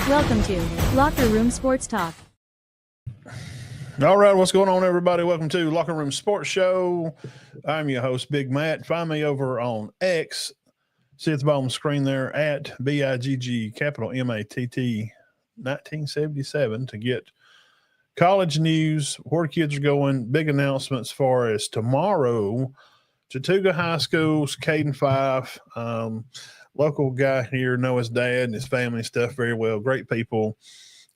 Welcome to Locker Room Sports Talk. All right, what's going on, everybody? Welcome to Locker Room Sports Show. I'm your host, Big Matt. Find me over on X. See at the bottom of the screen there at BIGG, capital MATT 1977 to get college news, where kids are going, big announcements as far as tomorrow. Chattooga High School's Caden Fife, local guy here, know his dad and his family and stuff very well. Great people.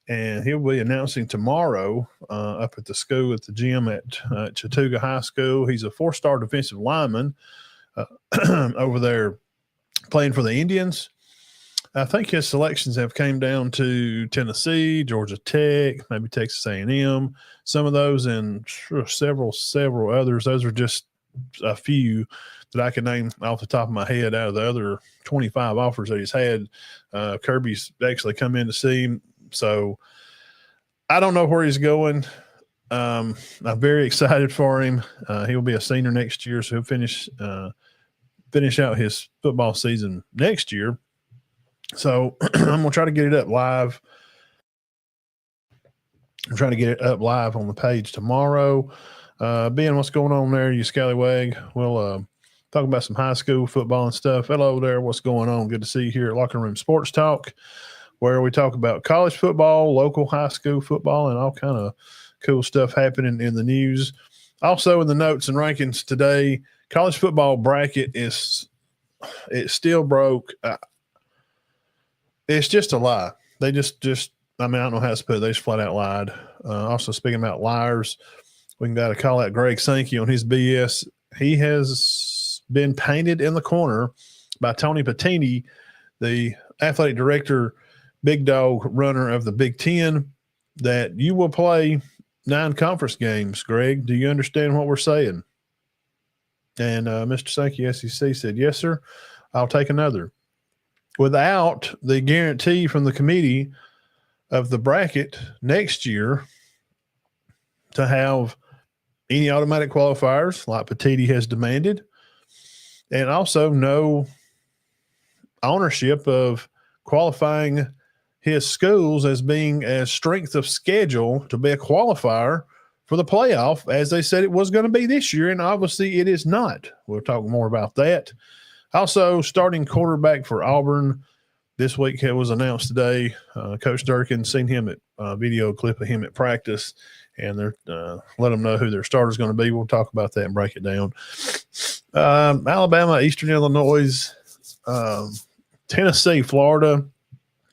And he'll be announcing tomorrow up at the school, at the gym at Chattooga High School. He's a four-star defensive lineman over there playing for the Indians. I think his selections have came down to Tennessee, Georgia Tech, maybe Texas A&M, some of those, and several others. Those are just a few that I can name off the top of my head out of the other 25 offers that he's had. Kirby's actually come in to see him. So I don't know where he's going. I'm very excited for him. He'll be a senior next year, so he'll finish out his football season next year. So I'm going to try to get it up live. I'm trying to get it up live on the page tomorrow. Ben, what's going on there, you scallywag? We'll talk about some high school football and stuff. Hello there. What's going on? Good to see you here at Locker Room Sports Talk, where we talk about college football, local high school football, and all kind of cool stuff happening in the news. Also in the notes and rankings today, college football bracket it's still broke. It's just a lie. They just I mean, I don't know how to put it. They just flat out lied. Also, speaking about liars, we can gotta call out Greg Sanky on his BS. He has been painted in the corner by Tony Patini, the athletic director, big dog runner of the Big Ten, that you will play 9 conference games. Greg, do you understand what we're saying? And Mr. Sanky, SEC, said, yes, sir, I'll take another. Without the guarantee from the committee of the bracket next year to have any automatic qualifiers like Patiti has demanded, and also no ownership of qualifying his schools as being as strength of schedule to be a qualifier for the playoff as they said it was going to be this year, and obviously it is not. We'll talk more about that. Also, starting quarterback for Auburn this week was announced today. Coach Durkin, seen him at a video clip of him at practice, and they're let them know who their starter is going to be. We'll talk about that and break it down. Alabama, Eastern Illinois, Tennessee, Florida.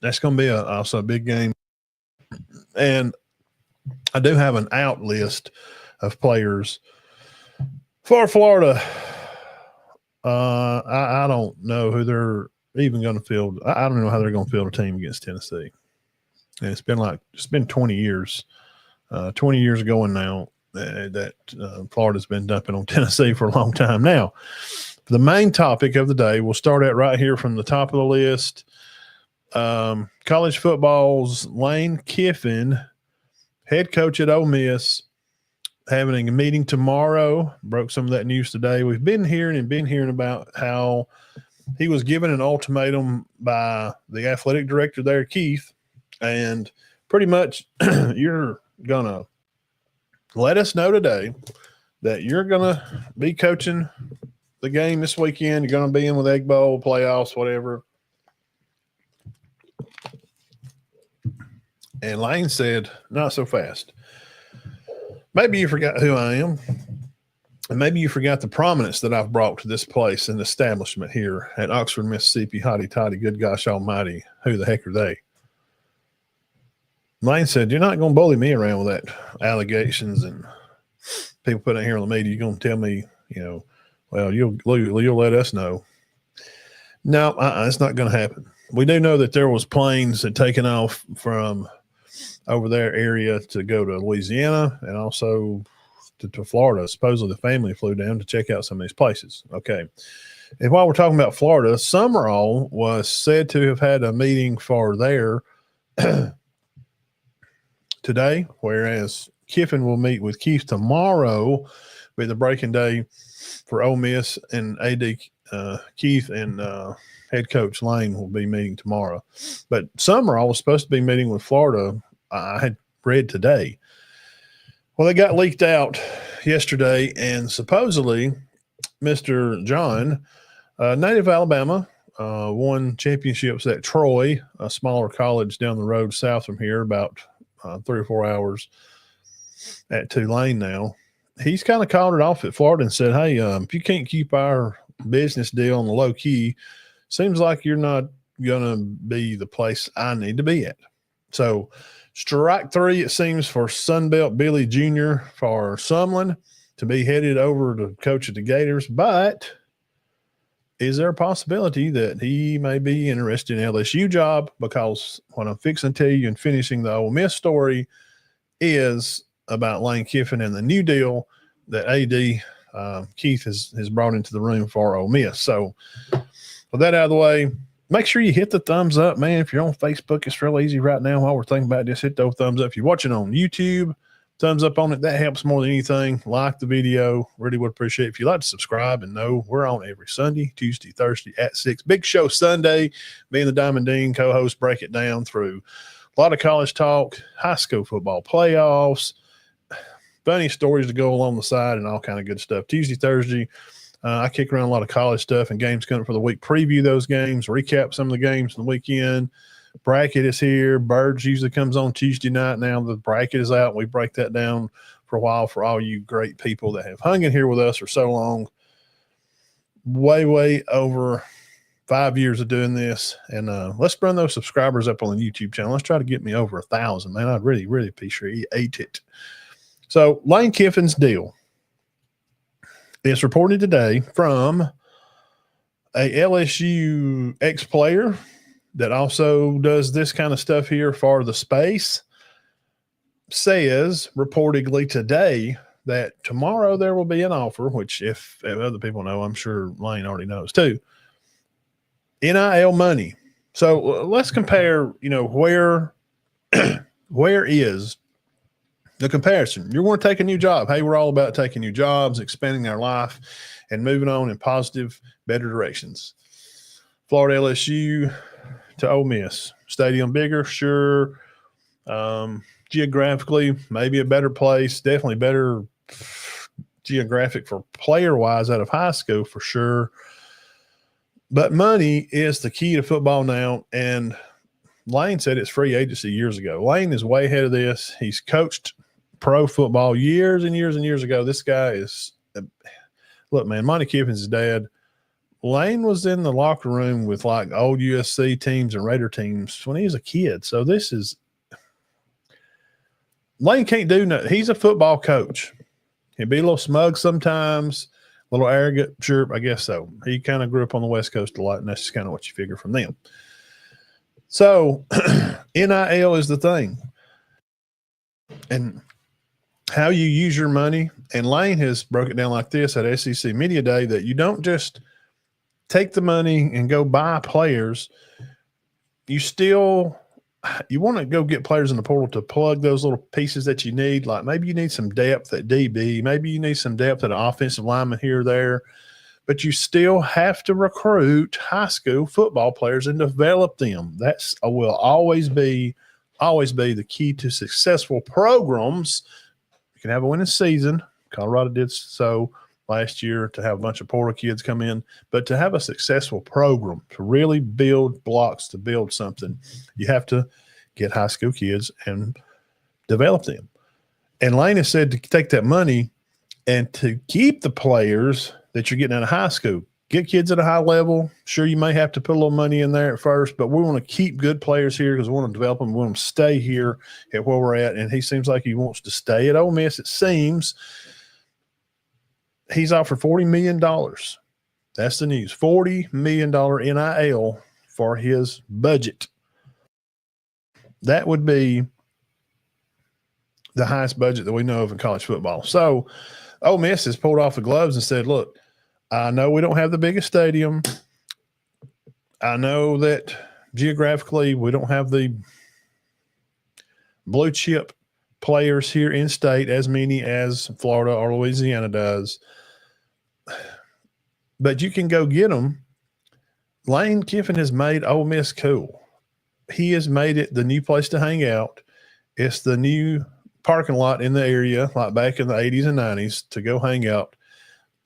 That's going to be also a big game. And I do have an out list of players for Florida. I don't know who they're even going to field. I don't know how they're going to field a team against Tennessee. And it's been 20 years. 20 years ago now that Florida's been dumping on Tennessee for a long time now. The main topic of the day, we'll start at right here from the top of the list. College football's Lane Kiffin, head coach at Ole Miss, having a meeting tomorrow. Broke some of that news today. We've been hearing about how he was given an ultimatum by the athletic director there, Keith, and pretty much you're going to let us know today that you're going to be coaching the game this weekend. You're going to be in with Egg Bowl, playoffs, whatever. And Lane said, not so fast. Maybe you forgot who I am. And maybe you forgot the prominence that I've brought to this place and establishment here at Oxford, Mississippi. Hotty toddy, good gosh almighty. Who the heck are they? Lane said, you're not going to bully me around with that allegations and people put it here on the media. You're going to tell me, well, you'll let us know. No, it's not going to happen. We do know that there was planes that taken off from over their area to go to Louisiana and also to Florida. Supposedly the family flew down to check out some of these places. Okay. And while we're talking about Florida, Summerall was said to have had a meeting for there today, whereas Kiffin will meet with Keith tomorrow, be the breaking day for Ole Miss and AD Keith and head coach Lane will be meeting tomorrow. But Summerall was supposed to be meeting with Florida. I had read today. Well, they got leaked out yesterday, and supposedly Mr. John, native Alabama, won championships at Troy, a smaller college down the road south from here, about 3 or 4 hours at Tulane now. He's kind of called it off at Florida and said, hey, if you can't keep our business deal on the low key, seems like you're not going to be the place I need to be at. So strike three, it seems, for Sunbelt Billy Jr. for Sumlin to be headed over to coach at the Gators. But is there a possibility that he may be interested in LSU job? Because what I'm fixing to tell you and finishing the Ole Miss story is about Lane Kiffin and the new deal that AD Keith has brought into the room for Ole Miss. So with that out of the way, make sure you hit the thumbs up, man. If you're on Facebook, it's real easy right now. While we're thinking about this, hit those thumbs up. If you're watching on YouTube, thumbs up on it. That helps more than anything. Like the video. Really would appreciate it. If you'd like to subscribe and know we're on every Sunday, Tuesday, Thursday at 6. Big show Sunday. Me and the Diamond Dean co-host break it down through a lot of college talk, high school football playoffs, funny stories to go along the side, and all kind of good stuff. Tuesday, Thursday, I kick around a lot of college stuff and games coming for the week. Preview those games, recap some of the games from the weekend. Bracket is here. Birds usually comes on Tuesday night. Now the bracket is out. We break that down for a while for all you great people that have hung in here with us for so long. Way over 5 years of doing this. And let's run those subscribers up on the YouTube channel. Let's try to get me over 1,000, man. I'd really appreciate it. So Lane Kiffin's deal is reported today from a LSU ex-player that also does this kind of stuff here for the space, says reportedly today that tomorrow there will be an offer, which if other people know, I'm sure Lane already knows too. NIL money. So let's compare, where is the comparison? You want to take a new job. Hey, we're all about taking new jobs, expanding our life, and moving on in positive, better directions. Florida LSU to Ole Miss. Stadium bigger, sure. Geographically, maybe a better place. Definitely better geographic for player-wise out of high school for sure. But money is the key to football now, and Lane said it's free agency years ago. Lane is way ahead of this. He's coached pro football years and years and years ago. This guy is look, man, Monty Kiffin's his dad. Lane was in the locker room with like old USC teams and Raider teams when he was a kid. So this is Lane can't do nothing. He's a football coach. He'd be a little smug sometimes, a little arrogant. Sure, I guess so. He kind of grew up on the West Coast a lot, and that's just kind of what you figure from them. So NIL is the thing. And how you use your money, and Lane has broke it down like this at SEC Media Day, that you don't just take the money and go buy players. You want to go get players in the portal to plug those little pieces that you need. Like maybe you need some depth at DB. Maybe you need some depth at an offensive lineman here or there. But you still have to recruit high school football players and develop them. That's will always be the key to successful programs. You can have a winning season. Colorado did so last year, to have a bunch of portal kids come in, but to have a successful program, to really build blocks, to build something, you have to get high school kids and develop them. And Lane has said to take that money and to keep the players that you're getting out of high school. Get kids at a high level. Sure, you may have to put a little money in there at first, but we want to keep good players here because we want to develop them. We want them to stay here at where we're at. And he seems like he wants to stay at Ole Miss. It seems he's offered $40 million. That's the news. $40 million NIL for his budget. That would be the highest budget that we know of in college football. So Ole Miss has pulled off the gloves and said, look, I know we don't have the biggest stadium. I know that geographically we don't have the blue chip players here in state as many as Florida or Louisiana does. But you can go get them Lane Kiffin has made Ole Miss cool. He has made it the new place to hang out. It's the new parking lot in the area, like back in the 80s and 90s, to go hang out.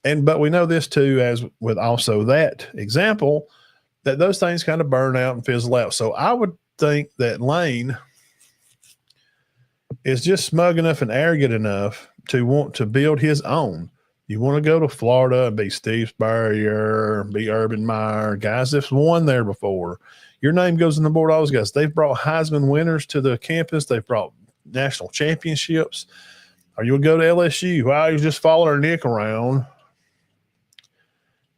But we know this too, as with also that example, that those things kind of burn out and fizzle out. So I would think that Lane is just smug enough and arrogant enough to want to build his own. You want to go to Florida and be Steve Spurrier, be Urban Meyer, guys that's won there before. Your name goes on the board, all those guys. They've brought Heisman winners to the campus. They've brought national championships. Or you'll go to LSU. Wow, you just follow her Nick around.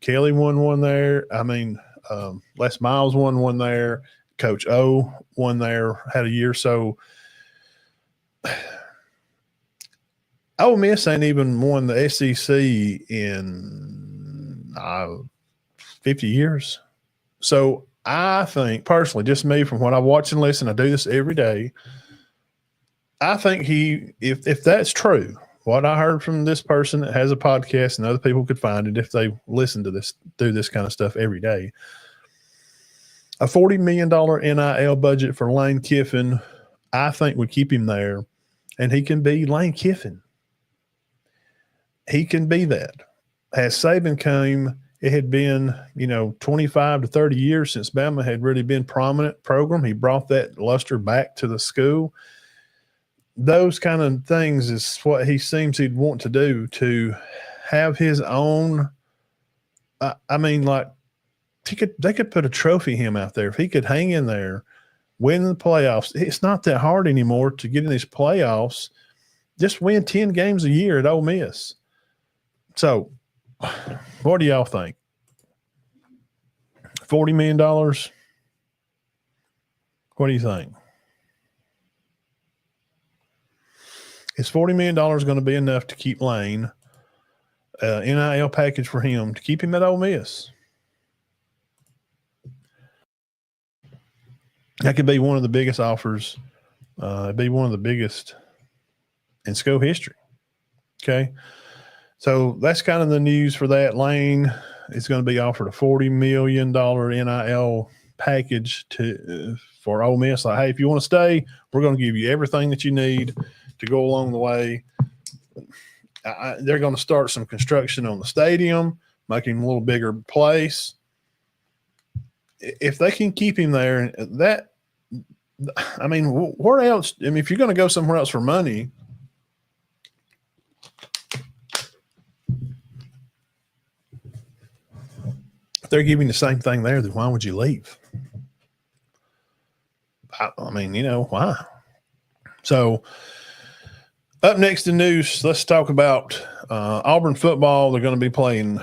Kelly won one there. I mean, Les Miles won one there. Coach O won there, had a year. So Ole Miss ain't even won the SEC in 50 years. So I think personally, just me from what I watch and listen, I do this every day. I think if that's true, what I heard from this person that has a podcast and other people could find it if they listen to this, do this kind of stuff every day. A $40 million NIL budget for Lane Kiffin, I think would keep him there, and he can be Lane Kiffin. He can be that. As Saban came, it had been, 25 to 30 years since Bama had really been prominent program. He brought that luster back to the school. Those kind of things is what he seems he'd want to do, to have his own. They could put a trophy him out there. If he could hang in there, win the playoffs. It's not that hard anymore to get in these playoffs. Just win 10 games a year at Ole Miss. So, what do y'all think? $40 million? What do you think? Is $40 million going to be enough to keep Lane, NIL package for him, to keep him at Ole Miss? That could be one of the biggest offers. It'd be one of the biggest in school history. Okay. So that's kind of the news for that. Lane is going to be offered a $40 million NIL package for Ole Miss. Like, hey, if you want to stay, we're going to give you everything that you need to go along the way. They're going to start some construction on the stadium, making a little bigger place. If they can keep him there, where else? If you're going to go somewhere else for money, if they're giving the same thing there, then why would you leave? Why? So, up next in news, let's talk about Auburn football. They're going to be playing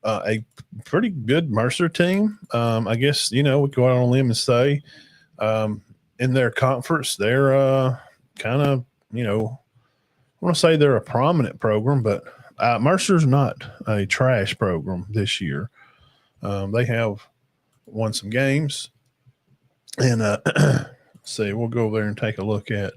a pretty good Mercer team. I guess, we go out on a limb and say in their conference, they're kind of, I want to say they're a prominent program, but Mercer's not a trash program this year. They have won some games. And let's see, we'll go over there and take a look at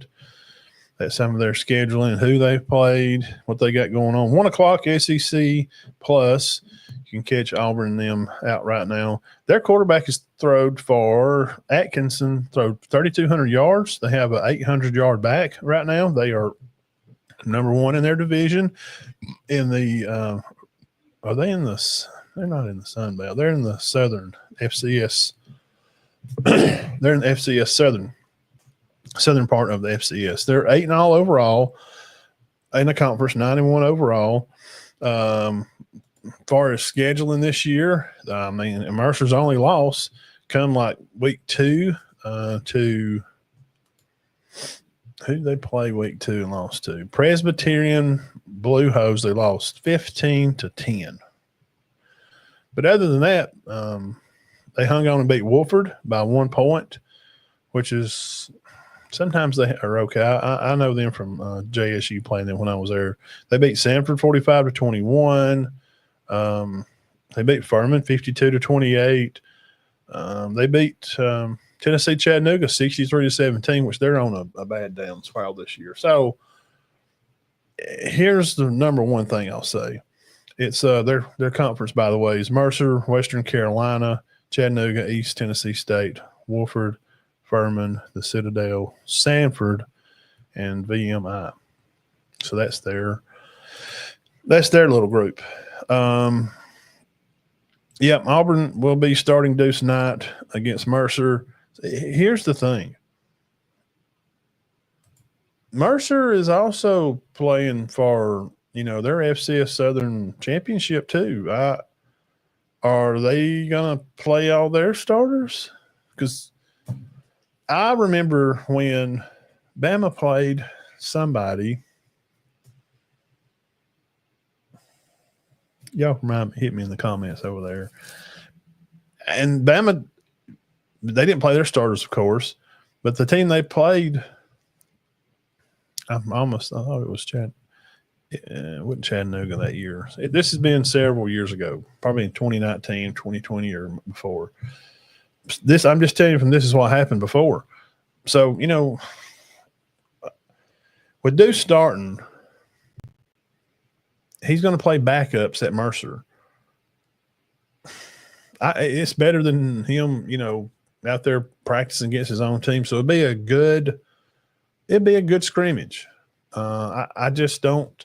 some of their scheduling, who they've played, what they got going on. 1 o'clock SEC plus. You can catch Auburn and them out right now. Their quarterback is thrown for Atkinson, throw 3,200 yards. They have an 800-yard back right now. They are number one in their division. In the are they in the? They're not in the Sun Belt. They're in the Southern FCS. They're in the FCS southern part of the FCS. They're 8-0 overall in the conference, 91 overall. As far as scheduling this year, Mercer's only loss come like week 2 to who did they play week 2 and lost to? Presbyterian Blue Hose. They lost 15-10. But other than that, they hung on and beat Woolford by 1 point, which is sometimes they are okay. I know them from JSU playing them when I was there. They beat Sanford 45-21. They beat Furman 52-28. They beat Tennessee Chattanooga 63-17, which they're on a bad down spiral this year. So here's the number one thing I'll say. It's their conference, by the way, is Mercer, Western Carolina, Chattanooga, East Tennessee State, Woolford, Furman, the Citadel, Sanford, and VMI. So that's their little group. Auburn will be starting Deuce night against Mercer. Here's the thing. Mercer is also playing for, their FCS Southern Championship too. Are they going to play all their starters? Because I remember when Bama played somebody. Y'all hit me in the comments over there. And Bama, they didn't play their starters, of course, but the team they played, I thought it was it wasn't Chattanooga that year. This has been several years ago, probably in 2019, 2020 or before. I'm just telling you this is what happened before. So, with Deuce starting, he's going to play backups at Mercer. It's better than him, out there practicing against his own team. So it'd be a good scrimmage. I just don't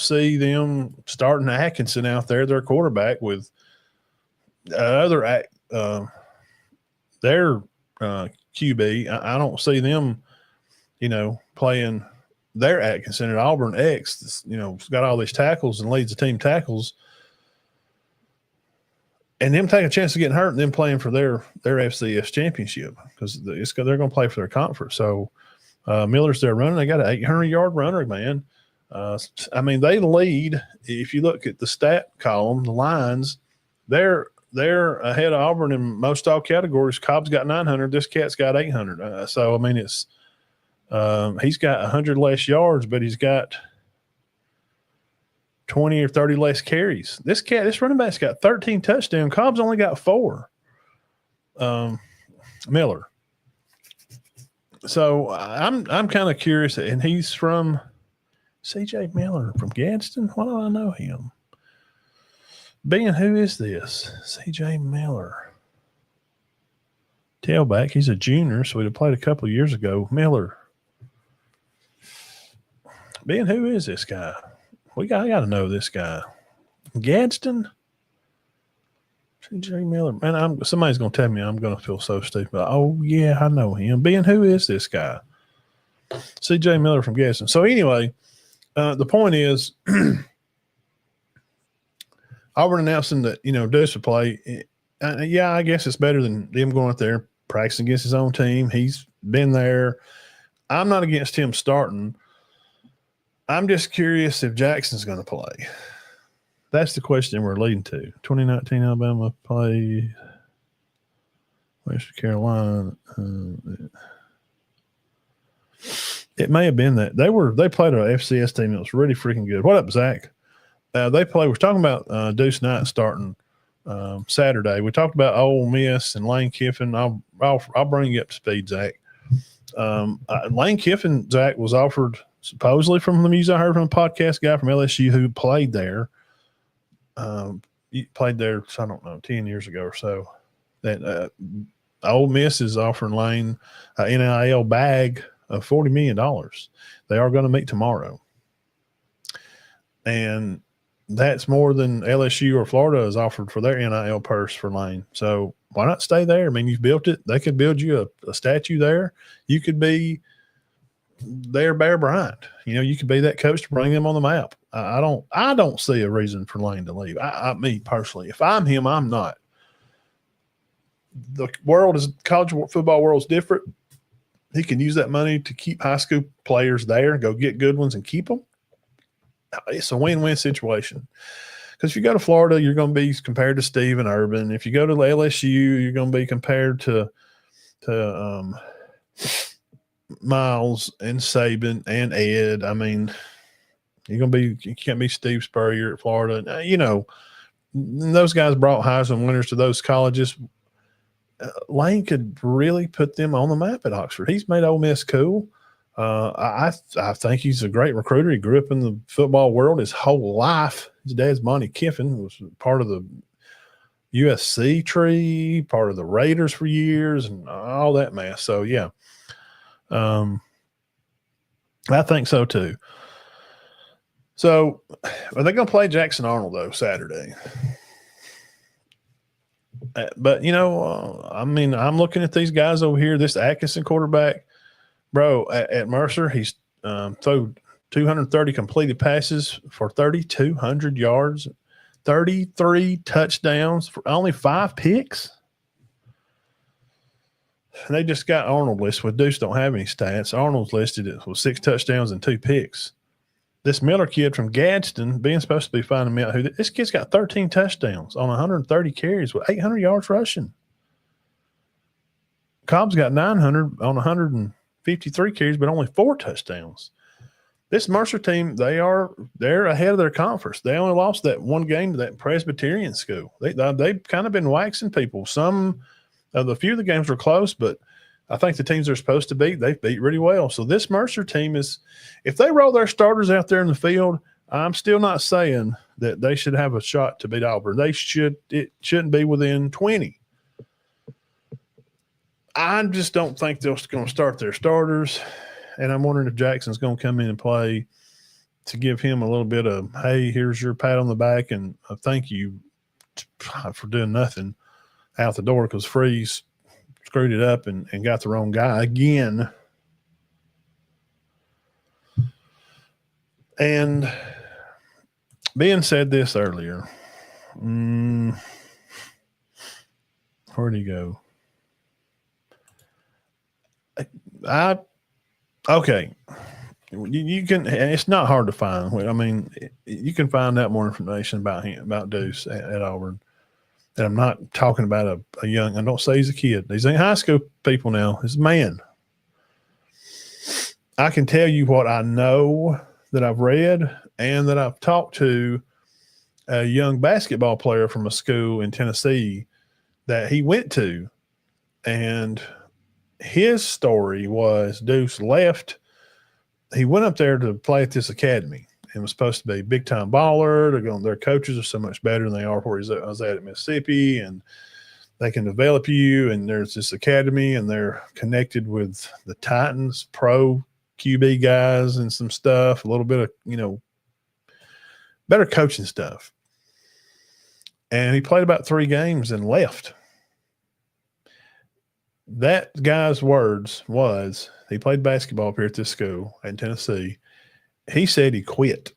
see them starting Atkinson out there, their quarterback, with their QB. I don't see them, playing their Atkinson at Auburn X. Got all these tackles and leads the team tackles, and them taking a chance of getting hurt and them playing for their FCS championship because they're going to play for their conference. So Miller's there running. They got an 800-yard runner, man. They lead. If you look at the stat column, the lines, they're ahead of Auburn in most all categories. Cobb's got 900. This cat's got 800. It's he's got 100 less yards, but he's got 20 or 30 less carries. This running back's got 13 touchdowns. Cobb's only got 4. Miller. So I'm kind of curious, and he's from C.J. Miller from Gadsden. Why do I know him? Ben, who is this? C.J. Miller. Tailback. He's a junior, so he'd played a couple of years ago. Miller. Ben, who is this guy? I got to know this guy. Gadsden? C.J. Miller. Man, somebody's going to tell me I'm going to feel so stupid. Oh, yeah, I know him. Ben, who is this guy? C.J. Miller from Gadsden. So anyway, the point is Auburn announcing that, Deuce will play. I guess it's better than him going out there practicing against his own team. He's been there. I'm not against him starting. I'm just curious if Jackson's going to play. That's the question we're leading to. 2019 Alabama played Western Carolina. It may have been that they played an FCS team that was really freaking good. What up, Zach? We're talking about Deuce Knight starting Saturday. We talked about Ole Miss and Lane Kiffin. I'll bring you up to speed, Zach. Lane Kiffin, Zach, was offered supposedly from the news I heard from a podcast guy from LSU who played there. He played there, I don't know, 10 years ago or so. That Ole Miss is offering Lane an NIL bag of $40 million. They are going to meet tomorrow. And that's more than LSU or Florida has offered for their NIL purse for Lane. So why not stay there? I mean, you've built it. They could build you a statue there. You could be their Bear Bryant. You could be that coach to bring them on the map. I don't see a reason for Lane to leave. Me personally, if I'm him, I'm not. The college football world is different. He can use that money to keep high school players there, go get good ones and keep them. It's a win-win situation. Because if you go to Florida, you're going to be compared to Steve and Urban. If you go to LSU, you're going to be compared to Miles and Saban and Ed. I mean, you can't be Steve Spurrier at Florida. Those guys brought Heisman winners to those colleges. Lane could really put them on the map at Oxford. He's made Ole Miss cool. I think he's a great recruiter. He grew up in the football world his whole life. His dad's Monty Kiffin was part of the USC tree, part of the Raiders for years, and all that mess. So yeah, I think so too. So are they going to play Jackson Arnold though Saturday? But I mean, I'm looking at these guys over here. This Atkinson quarterback, bro, at Mercer, he's threw 230 completed passes for 3,200 yards, 33 touchdowns for only 5 picks. And they just got Arnold listed with Deuce. Don't have any stats. Arnold's listed with 6 touchdowns and 2 picks. This Miller kid from Gadsden, being supposed to be finding out who this kid's got 13 touchdowns on 130 carries with 800 yards rushing. Cobb's got 900 on 153 carries, but only 4 touchdowns. This Mercer team, they're ahead of their conference. They only lost that one game to that Presbyterian school. They've kind of been waxing people. Some of the few of the games were close, but I think the teams they're supposed to beat, they've beat really well. So this Mercer team is, if they roll their starters out there in the field, I'm still not saying that they should have a shot to beat Auburn. It shouldn't be within 20. I just don't think they're going to start their starters. And I'm wondering if Jackson's going to come in and play to give him a little bit of, hey, here's your pat on the back and a thank you for doing nothing out the door because Freeze screwed it up and got the wrong guy again. And Ben said this earlier. Where'd he go? Okay. You can, it's not hard to find. I mean, you can find out more information about him, about Deuce at Auburn. And I'm not talking about a young, I don't say he's a kid. These ain't high school people now. He's a man. I can tell you what I know that I've read and that I've talked to a young basketball player from a school in Tennessee that he went to. And his story was Deuce left. He went up there to play at this academy and was supposed to be a big-time baller. Their coaches are so much better than they are where I was at Mississippi, and they can develop you. And there's this academy, and they're connected with the Titans pro QB guys and some stuff, a little bit of, better coaching stuff. And he played about 3 games and left. That guy's words was he played basketball up here at this school in Tennessee. He said he quit.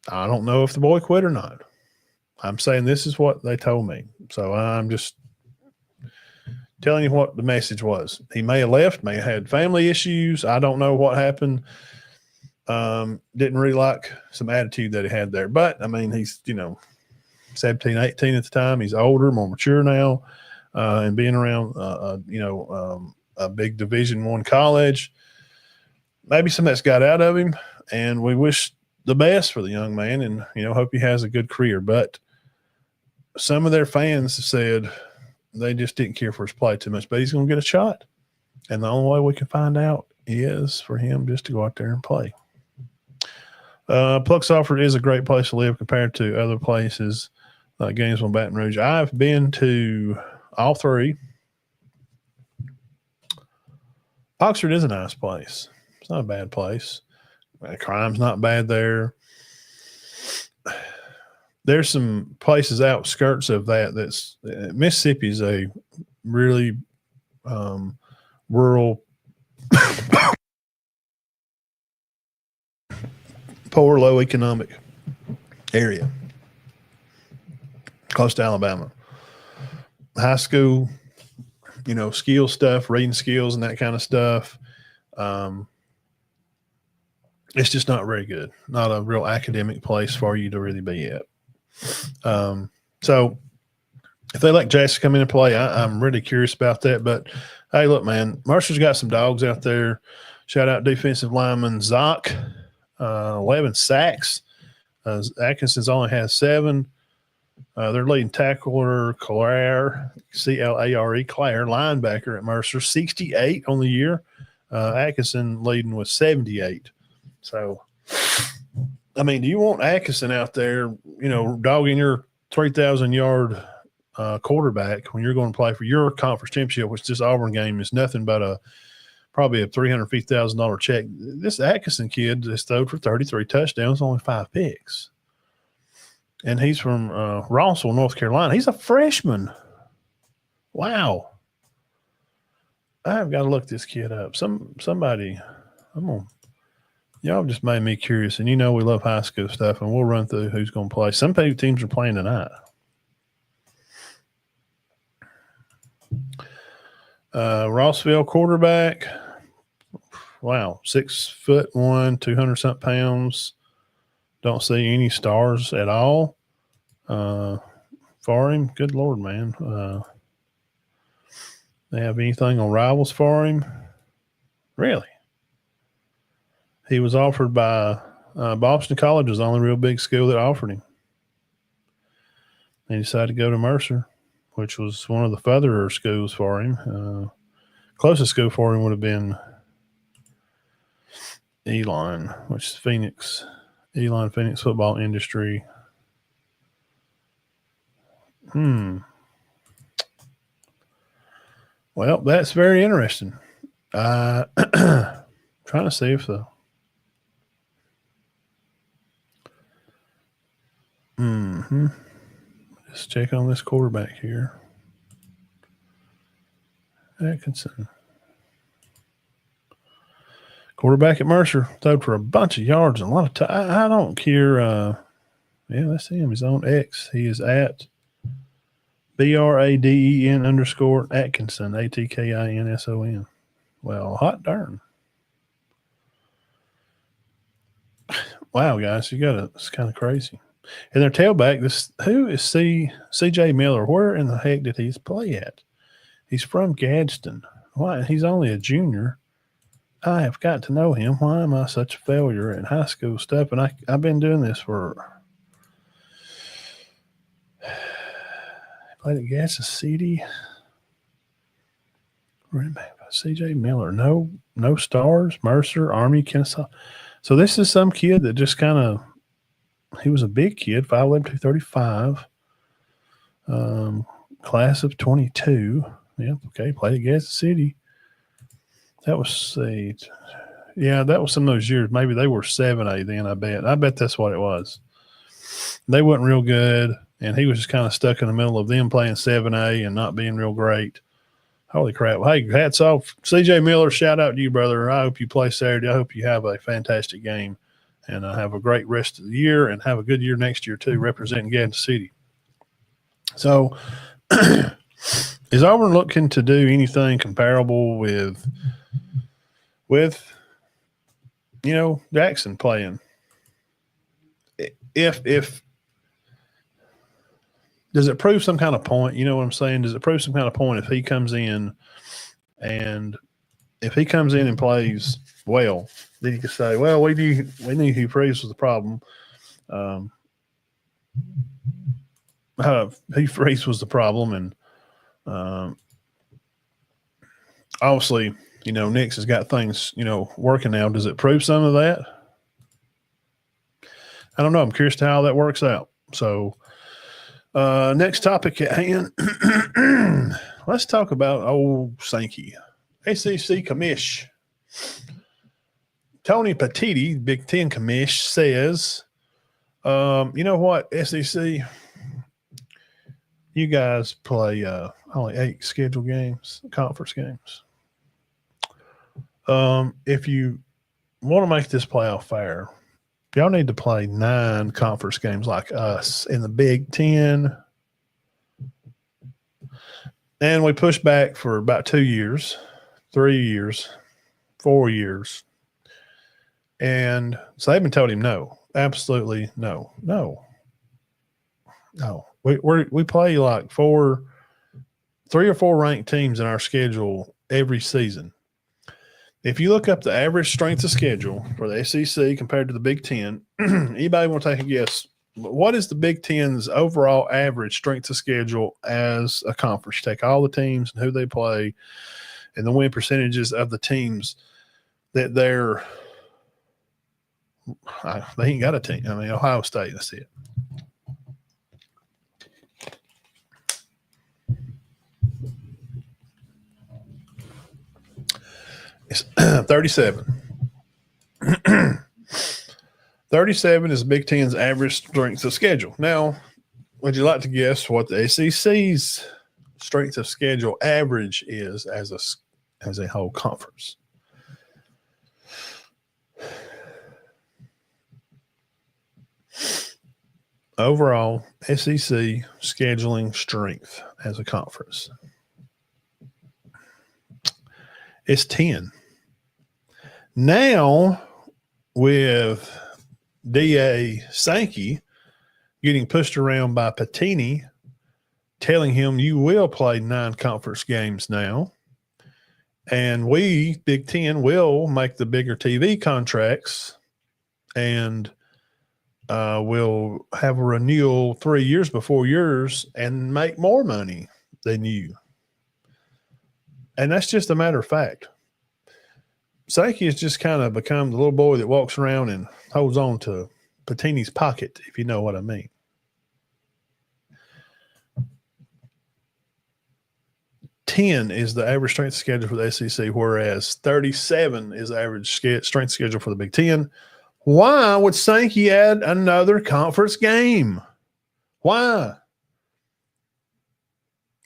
I don't know if the boy quit or not. I'm saying this is what they told me. So I'm just telling you what the message was. He may have left, may have had family issues. I don't know what happened. Didn't really like some attitude that he had there. But, I mean, he's, 17, 18 at the time. He's older, more mature now. And being around, a big Division I college, maybe some that's got out of him. And we wish the best for the young man and, hope he has a good career. But some of their fans said they just didn't care for his play too much, but he's going to get a shot. And the only way we can find out is for him just to go out there and play. Puxalford is a great place to live compared to other places like Gainesville and Baton Rouge. I've been to all 3. Oxford is a nice place. It's not a bad place. Crime's not bad there. There's some places outskirts of that's Mississippi is a really rural, poor, low economic area close to Alabama. High school, skill stuff, reading skills and that kind of stuff. It's just not very good. Not a real academic place for you to really be at. So if they let Jackson come in and play, I'm really curious about that. But, hey, look, man, Mercer's got some dogs out there. Shout out defensive lineman Zock, 11 sacks. Atkinson's only has 7. Their leading tackler, Claire, C-L-A-R-E, Claire, linebacker at Mercer, 68 on the year. Atkinson leading with 78. So, I mean, do you want Atkinson out there, dogging your 3,000-yard quarterback when you're going to play for your conference championship, which this Auburn game is nothing but probably a $350,000 check. This Atkinson kid just threw for 33 touchdowns, only 5 picks. And he's from Rossville, North Carolina. He's a freshman. Wow. I've got to look this kid up. Somebody, y'all just made me curious. And we love high school stuff, and we'll run through who's going to play. Some teams are playing tonight. Rossville quarterback. Wow, 6'1", 200-something pounds. Don't see any stars at all for him. Good Lord, man. They have anything on rivals for him? Really? He was offered by Boston College, was the only real big school that offered him. And he decided to go to Mercer, which was one of the further schools for him. Closest school for him would have been Elon, which is Phoenix. Elon Phoenix Football Industry. Well, that's very interesting. Trying to see if the just check on this quarterback here. Atkinson. Quarterback at Mercer, threw for a bunch of yards and a lot of time. I don't care. Yeah, that's him. He's on X. He is at BRADEN_ Atkinson, ATKINSON. Well, hot darn. Wow, guys, it's kind of crazy. And their tailback, who is CJ Miller? Where in the heck did he play at? He's from Gadsden. Why? He's only a junior. I have got to know him. Why am I such a failure at high school stuff? And I've been doing this for played at Gadsden City. CJ Miller. No stars. Mercer, Army, Kennesaw. So this is some kid that just kind of, he was a big kid, 5'11", 235. Class of 22. Yeah, okay, played at Gadsden City. That was that was some of those years. Maybe they were 7A then, I bet. I bet that's what it was. They weren't real good, and he was just kind of stuck in the middle of them playing 7A and not being real great. Holy crap. Hey, hats off. CJ Miller, shout out to you, brother. I hope you play Saturday. I hope you have a fantastic game and have a great rest of the year and have a good year next year too, representing Gadsden City. So is Auburn looking to do anything comparable with Jackson playing? If does it prove some kind of point? You know what I'm saying? Does it prove some kind of point if he comes in and plays well? Then you could say, well, we knew Hugh Freeze was the problem. Hugh Freeze was the problem, and obviously, Nix has got things, working now. Does it prove some of that? I don't know. I'm curious to how that works out. So, next topic at hand. Let's talk about old Sanky. ACC commish. Tony Petiti, Big Ten commish, says, you know what, SEC, you guys play only 8 scheduled games, conference games. If you want to make this playoff fair, y'all need to play 9 conference games like us in the Big Ten. And we pushed back for about 2 years, 3 years, 4 years. And Saban told him no, absolutely no. We play like 3 or 4 ranked teams in our schedule every season. If you look up the average strength of schedule for the SEC compared to the Big Ten, anybody want to take a guess? What is the Big Ten's overall average strength of schedule as a conference? Take all the teams and who they play and the win percentages of the teams that they ain't got a team. I mean, Ohio State, that's it. It's 37. 37 is Big Ten's average strength of schedule. Now, would you like to guess what the SEC's strength of schedule average is as a whole conference? Overall, SEC scheduling strength as a conference. It's 10. Now, with D.A. Sanky getting pushed around by Patini, telling him you will play 9 conference games now, and we, Big Ten, will make the bigger TV contracts and we'll have a renewal 3 years before yours and make more money than you. And that's just a matter of fact. Sanky has just kind of become the little boy that walks around and holds on to Patini's pocket, if you know what I mean. $10 is the average strength schedule for the SEC, whereas 37 is the average strength schedule for the Big Ten. Why would Sanky add another conference game? Why?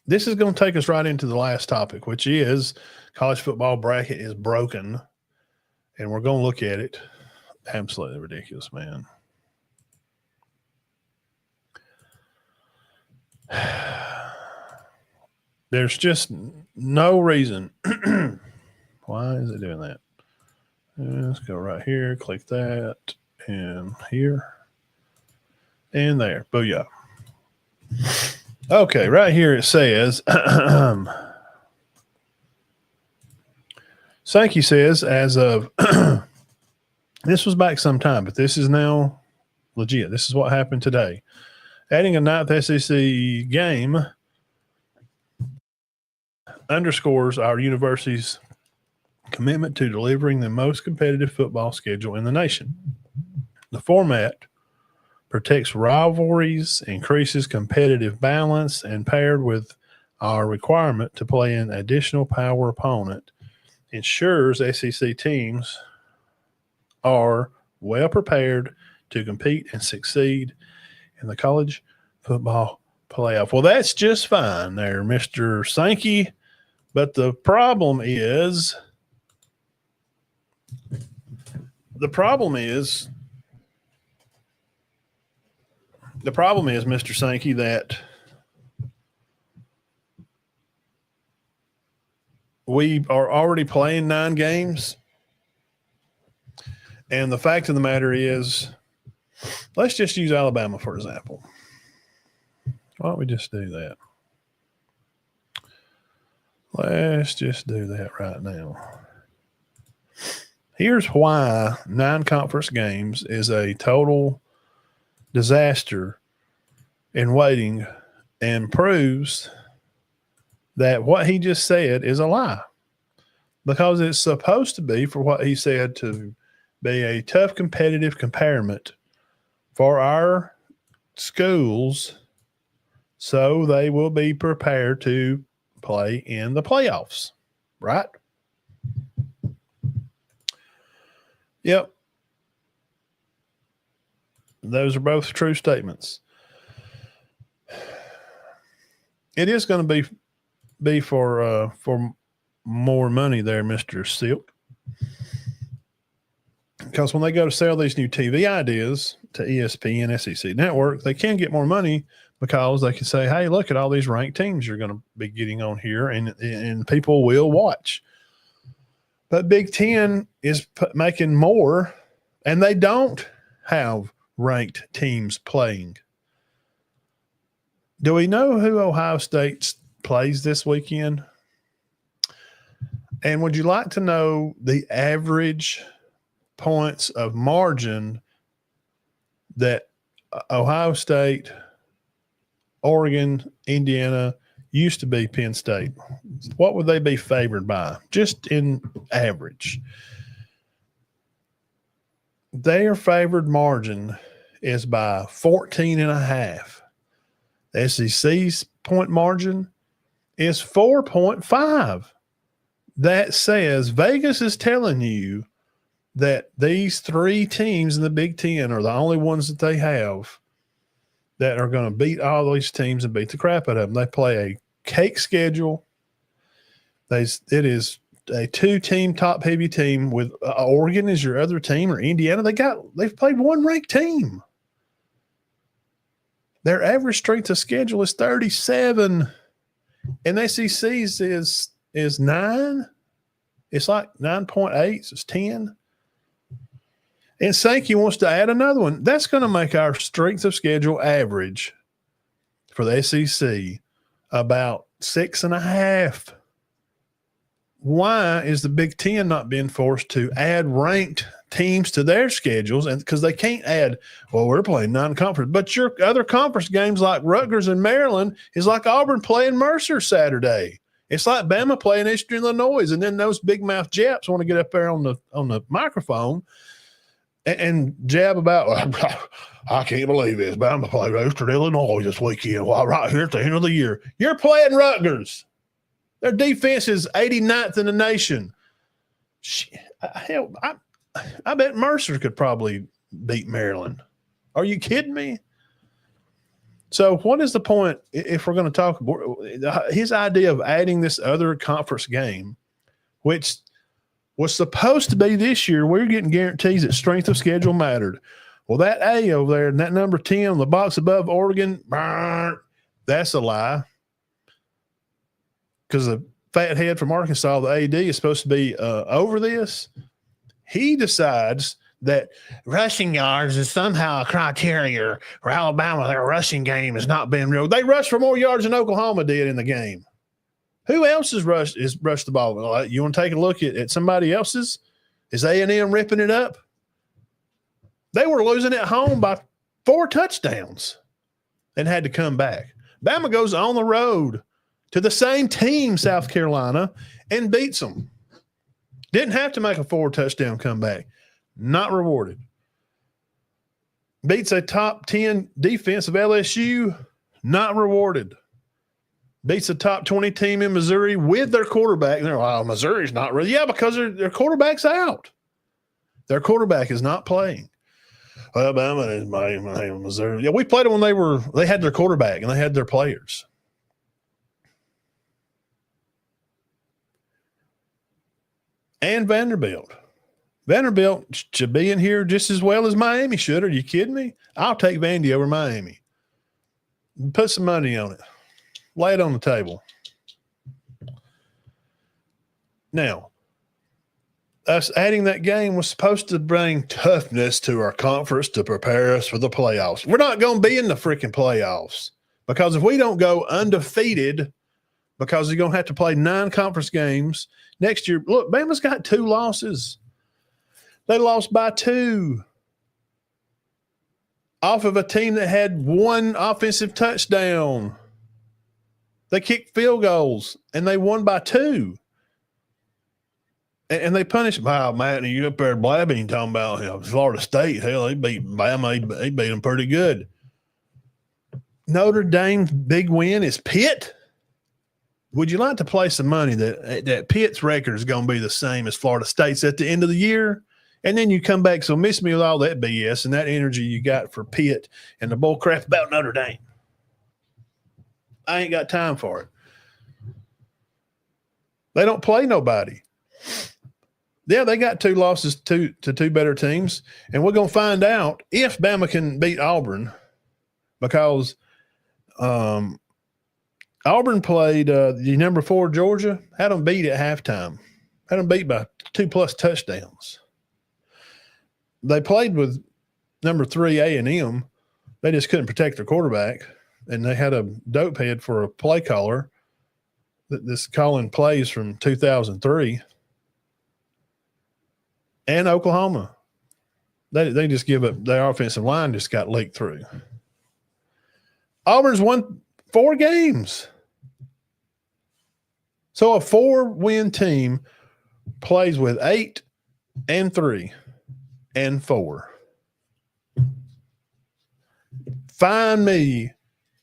This is going to take us right into the last topic, which is college football bracket is broken. And we're going to look at it. Absolutely ridiculous, man. There's just no reason. Why is it doing that? Let's go right here, click that, and here, and there. Booyah. Okay, right here it says, Sanky says, as of, this was back some time, but this is now legit. This is what happened today. Adding a 9th SEC game underscores our university's commitment to delivering the most competitive football schedule in the nation. The format protects rivalries, increases competitive balance, and paired with our requirement to play an additional power opponent, ensures SEC teams are well prepared to compete and succeed in the college football playoff. Well, that's just fine there, Mr. Sanky. But the problem is, Mr. Sanky, that we are already playing 9 games. And the fact of the matter is, let's just use Alabama, for example. Why don't we just do that? Let's just do that right now. Here's why 9 conference games is a total disaster in waiting, and proves that what he just said is a lie, because it's supposed to be, for what he said, to be a tough competitive comparison for our schools so they will be prepared to play in the playoffs, right? Yep. Those are both true statements. It is going to be for more money there, Mr. Silk. Because when they go to sell these new TV ideas to ESPN, SEC Network, they can get more money, because they can say, hey, look at all these ranked teams you're going to be getting on here, and people will watch. But Big Ten is making more, and they don't have ranked teams playing. Do we know who Ohio State plays this weekend? And would you like to know the average points of margin that Ohio State, Oregon, Indiana, used to be Penn State? What would they be favored by, just in average? Their favored margin is by 14.5. The SEC's point margin is 4.5. that says Vegas is telling you that these three teams in the Big Ten are the only ones that they have that are going to beat all these teams and beat the crap out of them. They play a cake schedule. It is a two-team top-heavy team with Oregon is your other team, or Indiana. They've played one ranked team. Their average strength of schedule is 37, and SEC's is 9. It's like 9.8. So it's 10. And Sanky wants to add another one. That's going to make our strength of schedule average for the SEC about 6.5. Why is the Big Ten not being forced to add ranked teams to their schedules? And because they can't add, well, we're playing non-conference, but your other conference games like Rutgers and Maryland is like Auburn playing Mercer Saturday. It's like Bama playing Eastern Illinois, and then those big mouth Japs want to get up there on the microphone and jab about, I can't believe this. Bama played Eastern Illinois this weekend. Well, right here at the end of the year, you're playing Rutgers. Their defense is 89th in the nation. Hell, I bet Mercer could probably beat Maryland. Are you kidding me? So what is the point if we're going to talk about his idea of adding this other conference game, which was supposed to be this year? We're getting guarantees that strength of schedule mattered. Well, that A over there and that number 10, the box above Oregon, that's a lie. Because the fat head from Arkansas, the AD, is supposed to be over this. He decides that rushing yards is somehow a criteria for Alabama. Their rushing game has not been real. They rushed for more yards than Oklahoma did in the game. Who else has rushed the ball? You want to take a look at somebody else's? Is A&M ripping it up? They were losing at home by 4 touchdowns and had to come back. Bama goes on the road to the same team, South Carolina, and beats them. Didn't have to make a 4-touchdown comeback. Not rewarded. Beats a top 10 defense of LSU. Not rewarded. Beats a top 20 team in Missouri with their quarterback. And they're like, Missouri's not really. Yeah, because their quarterback's out. Their quarterback is not playing. Alabama is my Missouri. Yeah, we played them when they had their quarterback and they had their players. And Vanderbilt. Vanderbilt should be in here just as well as Miami should. Are you kidding me? I'll take Vandy over Miami. Put some money on it. Lay it on the table. Now, us adding that game was supposed to bring toughness to our conference to prepare us for the playoffs. We're not going to be in the freaking playoffs because if we don't go undefeated, because you're going to have to play 9 conference games next year. Look, Bama's got 2 losses. They lost by 2 off of a team that had 1 offensive touchdown. They kicked field goals, and they won by 2. And they punished. Wow, Matt, you up there blabbing talking about Florida State. Hell, they beat Bama. They beat them pretty good. Notre Dame's big win is Pitt. Would you like to play some money that Pitt's record is going to be the same as Florida State's at the end of the year? And then you come back, so miss me with all that BS and that energy you got for Pitt and the bull crap about Notre Dame. I ain't got time for it. They don't play nobody. Yeah, they got 2 losses to 2 better teams, and we're going to find out if Bama can beat Auburn because Auburn played the number 4 Georgia, had them beat at halftime, had them beat by 2+ touchdowns. They played with number 3 A&M. They just couldn't protect their quarterback, and they had a dope head for a play caller that's calling plays from 2003. And Oklahoma. They just give up. Their offensive line just got leaked through. Auburn's won 4 games. So a 4-win team plays with 8 and 3 and 4. Find me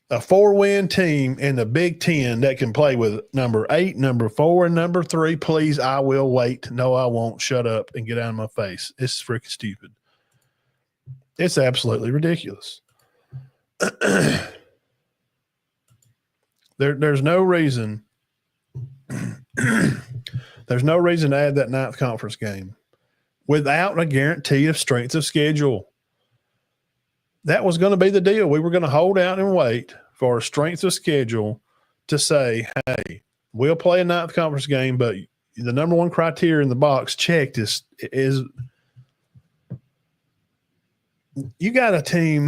a 4-win team in the Big Ten that can play with number 8, number 4, and number 3. Please, I will wait. No, I won't. Shut up and get out of my face. It's freaking stupid. It's absolutely ridiculous. There's no reason. There's no reason to add that 9th conference game without a guarantee of strength of schedule. That was going to be the deal. We were going to hold out and wait for a strength of schedule to say, hey, we'll play a 9th conference game, but the number one criteria in the box checked is you got a team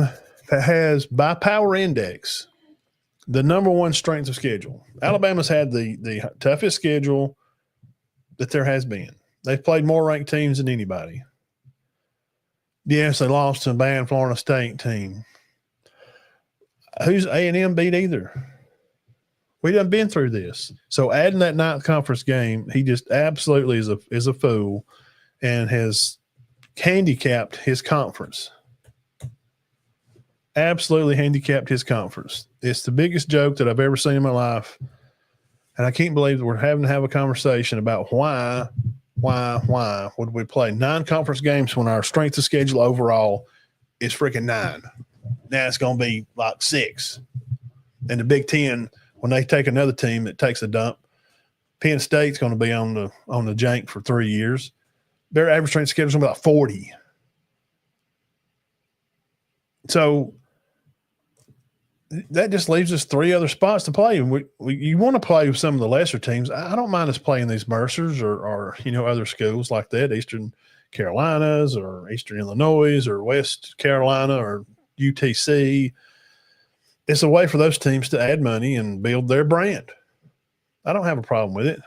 that has, by power index, the number one strength of schedule. Alabama's had the toughest schedule that there has been. They've played more ranked teams than anybody. Yes, they lost to a bad Florida State team. Who's A&M beat either? We done been through this. So adding that 9th conference game, he just absolutely is a fool and has handicapped his conference. Absolutely handicapped his conference. It's the biggest joke that I've ever seen in my life. And I can't believe that we're having to have a conversation about why would we play 9 conference games when our strength of schedule overall is freaking 9. Now it's going to be like 6. And the Big Ten, when they take another team that takes a dump, Penn State's going to be on the jank for 3 years. Their average strength schedule is going to be like 40. So that just leaves us 3 other spots to play. And you want to play with some of the lesser teams. I don't mind us playing these Mercers or other schools like that, Eastern Carolinas or Eastern Illinois or West Carolina or UTC. It's a way for those teams to add money and build their brand. I don't have a problem with it.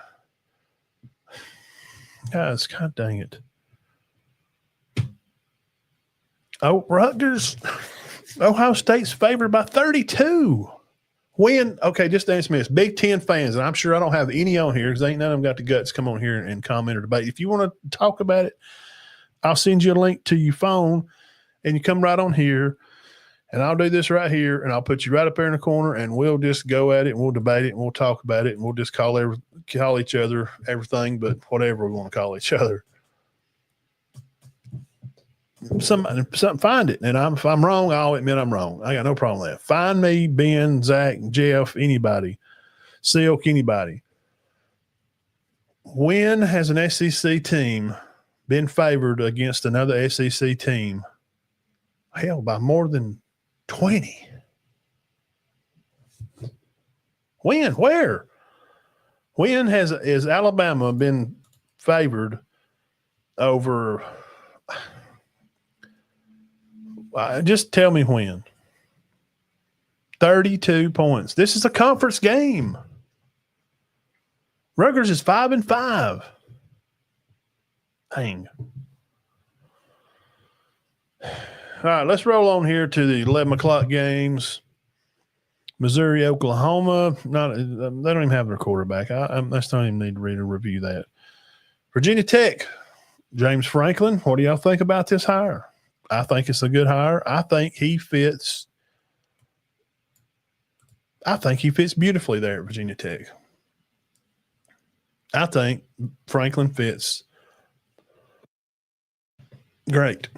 Guys, God dang it. Oh, Rutgers. Ohio State's favored by 32. When? Okay, just answer me this. Big Ten fans, and I'm sure I don't have any on here because ain't none of them got the guts to come on here and comment or debate. If you want to talk about it, I'll send you a link to your phone, and you come right on here, and I'll do this right here, and I'll put you right up there in the corner, and we'll just go at it, and we'll debate it, and we'll talk about it, and we'll just call each other everything but whatever we want to call each other. Something, find it. And if I'm wrong, I'll admit I'm wrong. I got no problem with that. Find me, Ben, Zach, Jeff, anybody, Silk, anybody. When has an SEC team been favored against another SEC team? Hell, by more than 20. When? Where? When has Alabama been favored over? Just tell me when. 32 points. This is a conference game. Rutgers is 5-5. Dang. All right, let's roll on here to the 11 o'clock games. Missouri, Oklahoma. They don't even have their quarterback. I don't even need to read or review that. Virginia Tech, James Franklin. What do y'all think about this hire? I think it's a good hire. I think he fits beautifully there at Virginia Tech. I think Franklin fits great.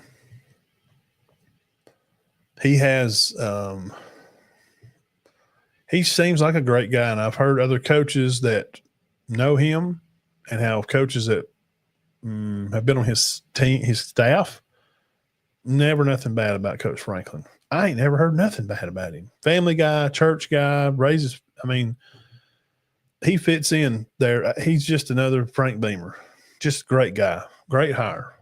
He has he seems like a great guy, and I've heard other coaches that know him and have coaches that have been on his team, his staff. Never nothing bad about Coach Franklin. I ain't never heard nothing bad about him. Family guy, church guy, he fits in there. He's just another Frank Beamer. Just great guy. Great hire.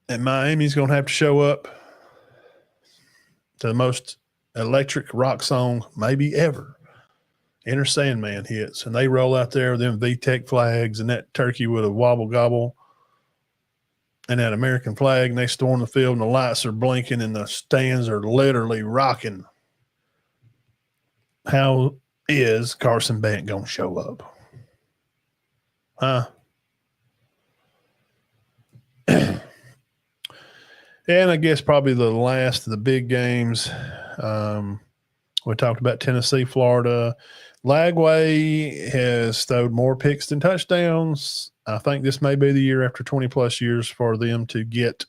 And Miami's going to have to show up to the most electric rock song maybe ever. Enter Sandman hits, and they roll out there with them VTech flags and that turkey with a wobble gobble and that American flag, and they storm the field, and the lights are blinking, and the stands are literally rocking. How is Carson Bent going to show up? And I guess probably the last of the big games. We talked about Tennessee, Florida. Lagway has thrown more picks than touchdowns. I think this may be the year after 20-plus years for them to get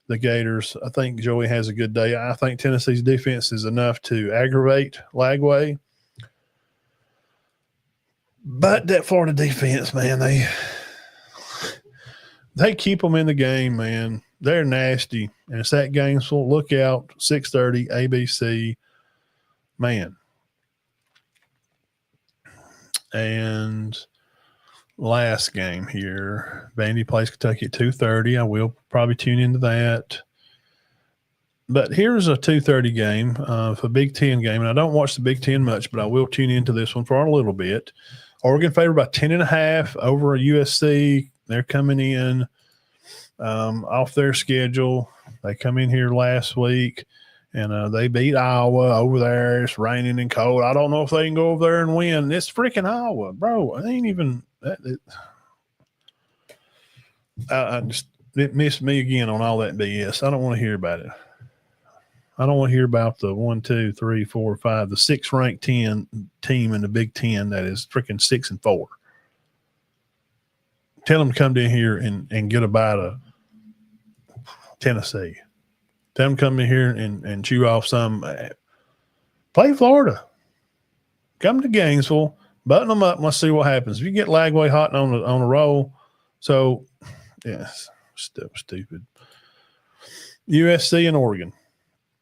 the Gators. I think Joey has a good day. I think Tennessee's defense is enough to aggravate Lagway. But that Florida defense, man, they keep them in the game, man. They're nasty. And it's at Gainesville. Look out, 6:30, ABC. Man. And last game here, Vandy plays Kentucky at 2:30. I will probably tune into that. But here's a 2:30 game for a Big Ten game. And I don't watch the Big Ten much, but I will tune into this one for a little bit. Oregon favored by 10.5 over USC. They're coming in off their schedule. They come in here last week, and they beat Iowa over there. It's raining and cold. I don't know if they can go over there and win. It's freaking Iowa, bro. I ain't even it missed me again on all that BS. I don't want to hear about it. I don't want to hear about the 1, 2, 3, 4, 5, the 6th-ranked 10 team in the Big Ten that is freaking 6-4. Tell them to come down here and get a bite of Tennessee. Tell them to come in here and chew off some. Play Florida. Come to Gainesville. Button them up and let's see what happens. If you get Lagway hot on a roll, so, yeah, stupid. USC and Oregon.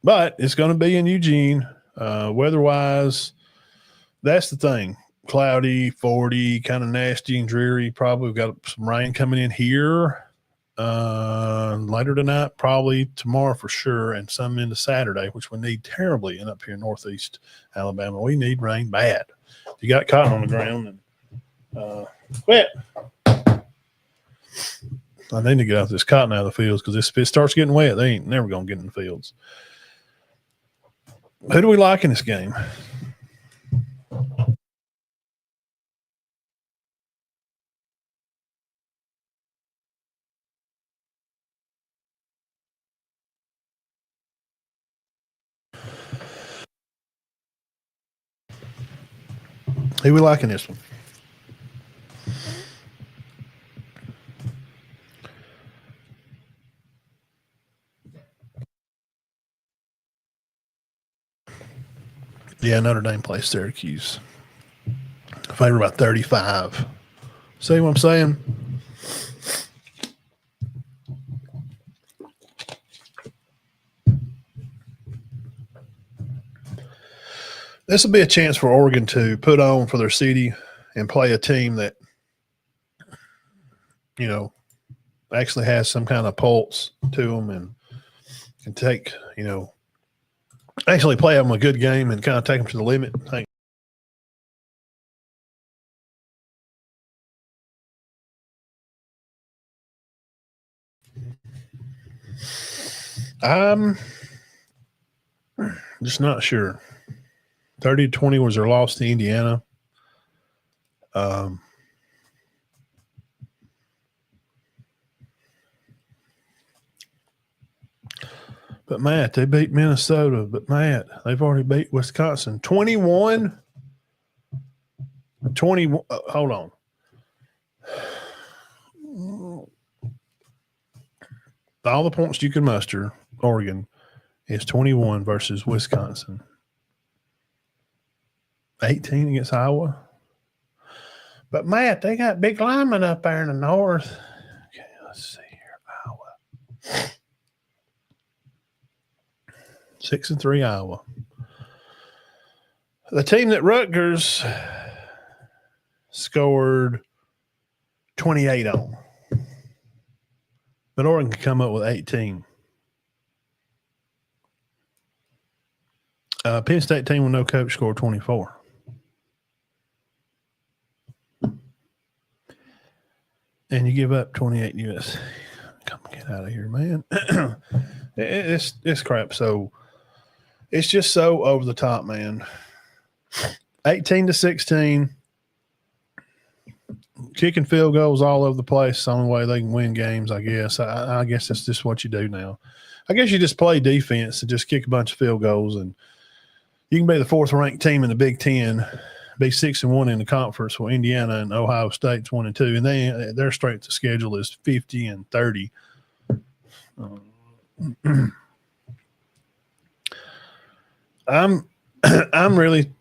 But it's going to be in Eugene. Weather-wise, that's the thing. Cloudy, 40, kind of nasty and dreary. Probably we've got some rain coming in here later tonight, probably tomorrow for sure, and some into Saturday, which we need terribly up here in northeast Alabama. We need rain bad. If you got cotton on the ground, then wet. I need to get out this cotton out of the fields because if it starts getting wet, they ain't never going to get in the fields. Who do we like in this game? Who we like in this one? Yeah, Notre Dame plays Syracuse. Favored by 35. See what I'm saying? This will be a chance for Oregon to put on for their city and play a team that, you know, actually has some kind of pulse to them and can take, you know, actually play them a good game and kind of take them to the limit. I'm just not sure. 30-20 was their loss to Indiana. But Matt, they beat Minnesota. But Matt, they've already beat Wisconsin 21. 20. Hold on. All the points you can muster, Oregon is 21 versus Wisconsin. 18 against Iowa. But, Matt, they got big linemen up there in the north. Okay, let's see here. Iowa. 6-3 Iowa. The team that Rutgers scored 28 on. But Oregon can come up with 18. Penn State team with no coach scored 24. And you give up 28 US. Come get out of here, man. It's crap. So it's just so over the top, man. 18-16. kicking field goals all over the place. It's the only way they can win games, I guess. I guess that's just what you do now. I guess you just play defense and just kick a bunch of field goals, and you can be the 4th-ranked team in the Big Ten, be 6-1 in the conference. Well, Indiana and Ohio State's 1-2, and their strength of schedule is 50 and 30. I'm really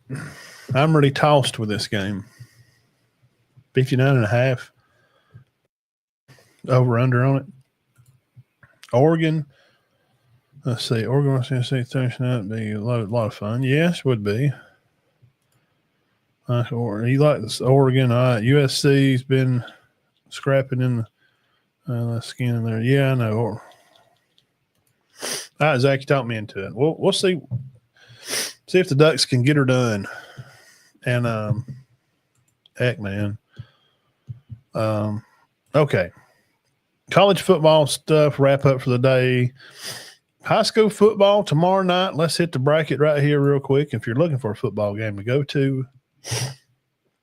tossed with this game. 59.5 over under on it. Oregon. Let's see. Oregon, Tennessee, Thursday night would be a lot of fun. Yes, would be. You like this Oregon? USC's been scrapping in the skin in there. Yeah, I know. All right, Zach, you talked me into it. We'll see. See if the Ducks can get her done. And heck, man. Okay. College football stuff. Wrap up for the day. High school football tomorrow night. Let's hit the bracket right here real quick. If you're looking for a football game to go to,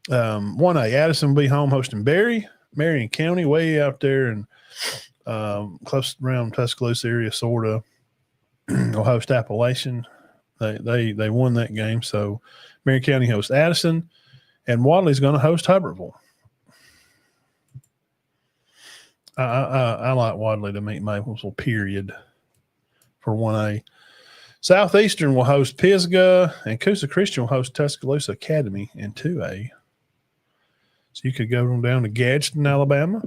1A, Addison will be home hosting Berry, Marion County, way out there and close around Tuscaloosa area, sort of. Will host Appalachian. They won that game, so Marion County hosts Addison, and Wadley's going to host Hubbardville. I like Wadley to meet Maplesville, period, for 1A. Southeastern will host Pisgah, and Coosa Christian will host Tuscaloosa Academy in 2A. So you could go down to Gadsden, Alabama,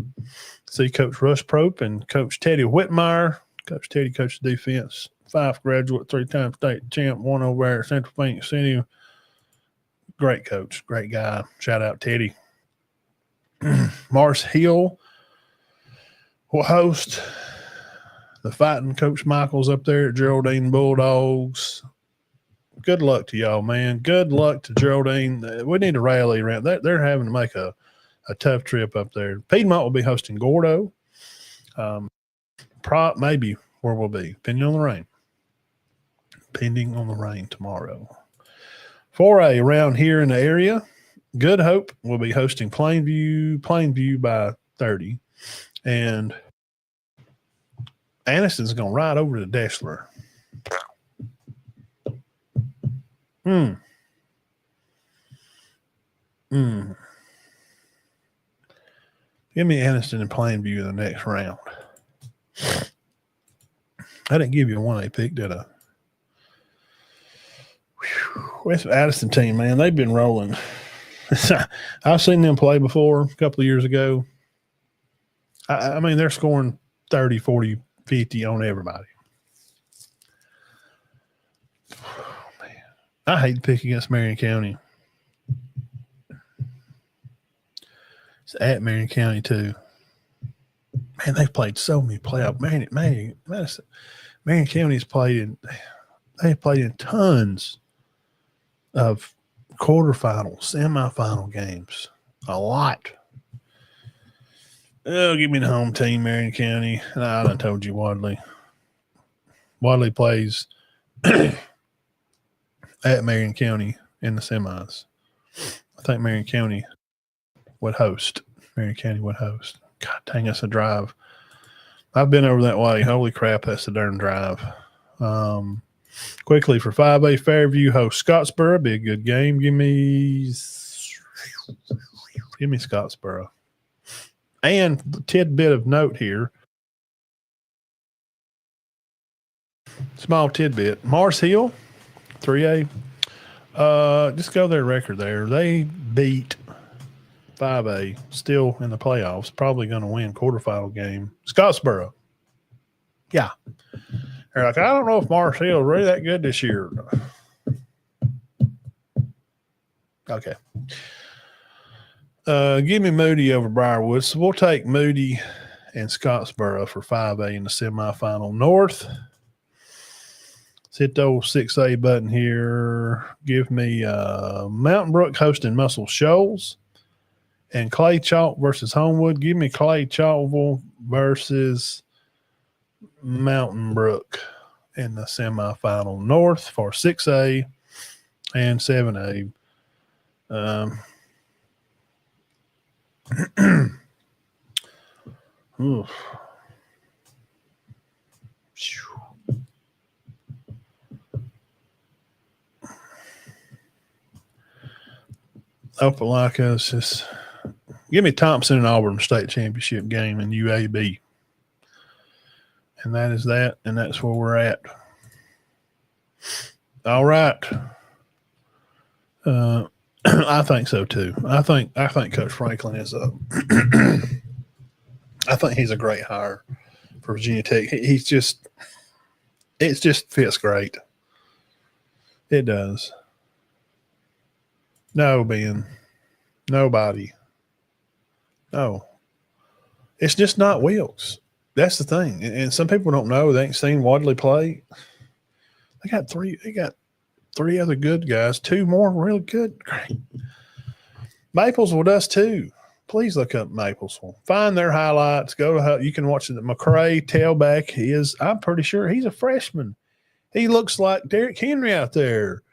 see Coach Russ Prope and Coach Teddy Whitmire. Coach Teddy coaches defense, 5 graduate, 3-time state champ, 1 over there at Central Phoenix City. Great coach, great guy. Shout out Teddy. Mars Hill will host the Fighting Coach Michaels up there at Geraldine Bulldogs. Good luck to y'all, man. Good luck to Geraldine. We need to rally around. They're having to make a tough trip up there. Piedmont will be hosting Gordo. Maybe where we'll be, depending on the rain. Pending on the rain tomorrow. 4A around here in the area, Good Hope will be hosting Plainview by 30. And Anniston's going to ride over to Deshler. Give me Anniston and Plainview in the next round. I didn't give you a 1A pick, did I? West Addison team, man, they've been rolling. I've seen them play before a couple of years ago. I mean, they're scoring 30, 40, 50 on everybody. Oh, man. I hate to pick against Marion County. It's at Marion County, too. Man, they've played so many playoff. Marion County's played in tons of quarterfinal, semifinal games. A lot. Oh, give me the home team, Marion County. I done told you Wadley. Wadley plays at Marion County in the semis. I think Marion County would host. Marion County would host. God dang, that's a drive. I've been over that way. Holy crap, that's a darn drive. Quickly for 5A, Fairview hosts Scottsboro. Be a good game. Give me Scottsboro. And the tidbit of note here. Small tidbit. Mars Hill, 3A. Just go their record there. They beat 5A, still in the playoffs, probably going to win quarterfinal game. Scottsboro. Yeah. They're like, I don't know if Mars Hill is really that good this year. Okay. Give me Moody over Briarwood. So we'll take Moody and Scottsboro for 5A in the semifinal. North. Let's hit the old 6A button here. Give me Mountain Brook hosting Muscle Shoals. And Clay Chalk versus Homewood. Give me Clay Chalkville versus Mountain Brook in the semifinal. North for 6A and 7A. Oof. Opelika is just give me Thompson and Auburn state championship game in UAB. And that is that, and that's where we're at. All right. I think so too. I think Coach Franklin is a I think he's a great hire for Virginia Tech. It just fits great. It does. No, Ben. Nobody. No. It's just not Wilkes. That's the thing. And some people don't know. They ain't seen Wadley play. They got three other good guys. Two more really good. Great. Maplesville does too. Please look up Maplesville. Find their highlights. Go to you can watch the McCray tailback. I'm pretty sure he's a freshman. He looks like Derrick Henry out there.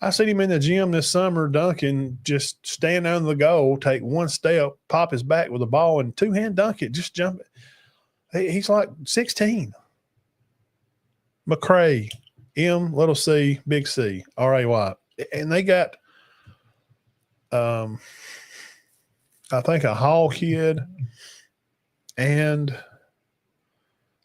I seen him in the gym this summer dunking, just stand under the goal, take one step, pop his back with a ball, and two-hand dunk it, just jump it. He's like 16. McCray, M, little C, big C, R-A-Y. And they got, I think, a Hall kid and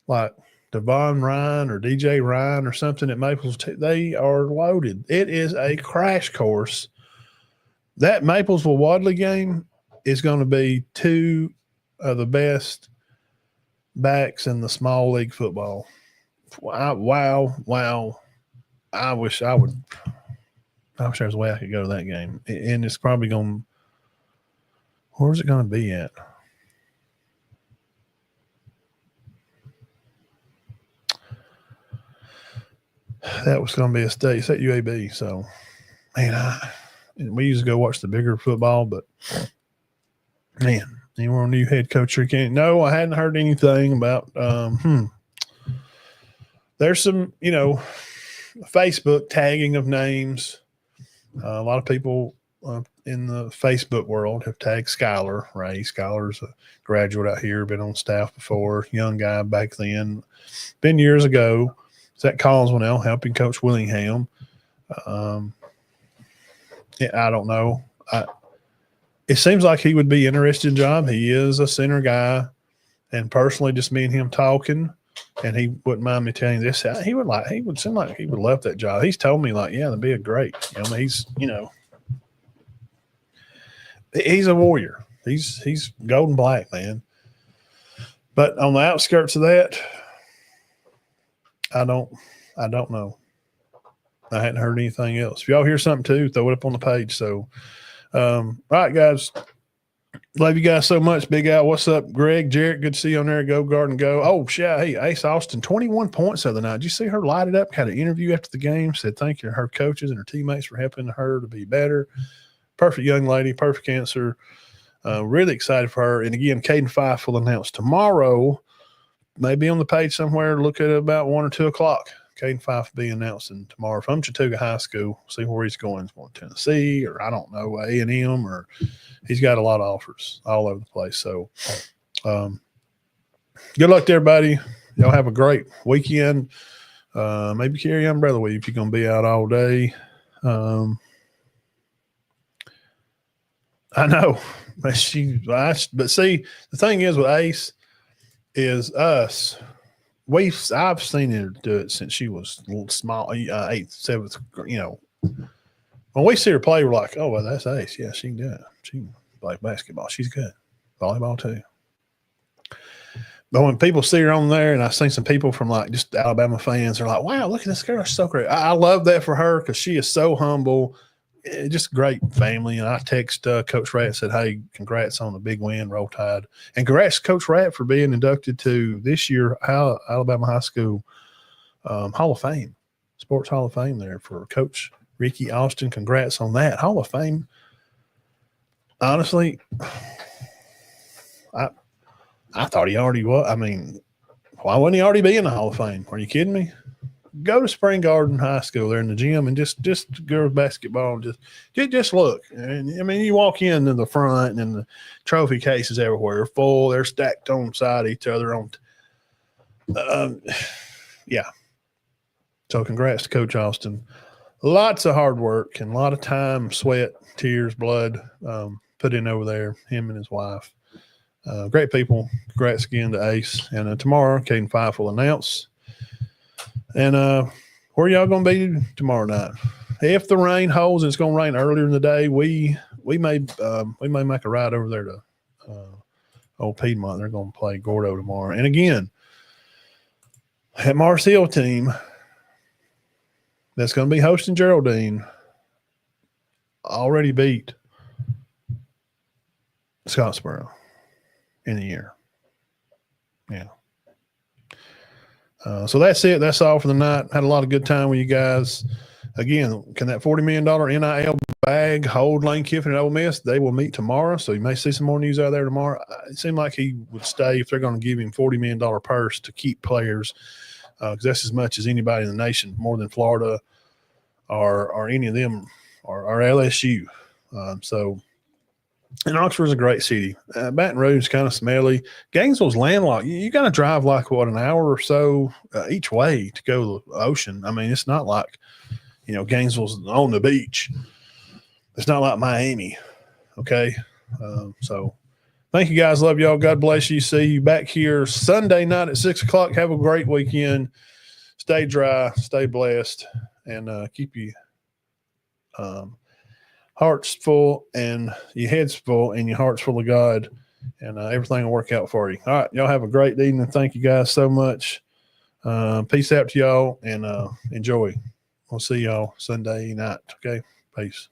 like Devon Ryan or DJ Ryan or something at Maples. They are loaded. It is a crash course. That Maplesville Wadley game is going to be two of the best backs in the small league football. Wow. I wish there was a way I could go to that game. And it's probably going – where's it going to be at? That was going to be a state. It's at UAB. So, man, we used to go watch the bigger football, but, man, anyone new head coach or can't? No, I hadn't heard anything about there's some, Facebook tagging of names. A lot of people in the Facebook world have tagged Skylar Ray. Skylar's a graduate out here, been on staff before, young guy back then. Been years ago. It's at Collinsville now, helping Coach Willingham. I don't know. It seems like he would be interested in the job. He is a center guy, and personally, just me and him talking, and he wouldn't mind me telling you this. He would seem like he would love that job. He's told me like, yeah, that'd be a great. He's he's a warrior. He's golden black, man. But on the outskirts of that, I don't know. I hadn't heard anything else. If y'all hear something too, throw it up on the page. So, all right, guys. Love you guys so much. Big Al, what's up? Greg, Jarrett, good to see you on there. Go Garden, go. Oh, shit. Hey, Ace Austin, 21 points the other night. Did you see her light it up? Had an interview after the game. Said thank you to her coaches and her teammates for helping her to be better. Perfect young lady, perfect answer. Really excited for her. And again, Caden Fife will announce tomorrow. Maybe on the page somewhere. Look at about 1 or 2 o'clock. Caden Fife will be announcing tomorrow from Chattooga High School. See where he's going. He's going to Tennessee or I don't know, A&M, or he's got a lot of offers all over the place. So good luck to everybody. Y'all have a great weekend. Maybe carry your umbrella with you if you're going to be out all day. I know. But see, the thing is with Ace is us. I've seen her do it since she was a little small, 8th, 7th. When we see her play, we're like, "Oh, well, that's Ace. Yeah, she can do it. She can play basketball. She's good. Volleyball too." But when people see her on there, and I've seen some people from like just Alabama fans, they're like, "Wow, look at this girl. She's so great." I love that for her because she is so humble. Just great family. And I text Coach Rat, said, "Hey, congrats on the big win, Roll Tide." And congrats Coach Rat for being inducted to this year Alabama High School Hall of Fame, Sports Hall of Fame there for Coach Ricky Austin. Congrats on that. Hall of Fame. Honestly, I thought he already was. I mean, why wouldn't he already be in the Hall of Fame? Are you kidding me? go to Spring Garden High School there in the gym and just girls basketball. Just look. And I mean, you walk into the front and the trophy cases everywhere full. They're stacked on side of each other. Yeah. So congrats to Coach Austin. Lots of hard work and a lot of time, sweat, tears, blood put in over there. Him and his wife. Great people. Congrats again to Ace. And tomorrow, Caden Fife will announce. And where y'all going to be tomorrow night? If the rain holds, and it's going to rain earlier in the day, we may make a ride over there to Old Piedmont. They're going to play Gordo tomorrow. And again, that Mars Hill team that's going to be hosting Geraldine already beat Scottsboro in the year. Yeah. So that's it. That's all for the night. Had a lot of good time with you guys. Again, can that $40 million NIL bag hold Lane Kiffin at Ole Miss? They will meet tomorrow, so you may see some more news out there tomorrow. It seemed like he would stay if they're going to give him $40 million purse to keep players, because that's as much as anybody in the nation, more than Florida or any of them, or LSU. And Oxford's a great city. Baton Rouge is kind of smelly. Gainesville's landlocked. You got to drive like, an hour or so each way to go to the ocean. I mean, it's not like, Gainesville's on the beach. It's not like Miami, okay? So thank you guys. Love y'all. God bless you. See you back here Sunday night at 6 o'clock. Have a great weekend. Stay dry, stay blessed, and keep you heart's full and your head's full and your heart's full of God, and everything will work out for you. All right. Y'all have a great evening. Thank you guys so much. Peace out to y'all, and enjoy. We'll see y'all Sunday night. Okay. Peace.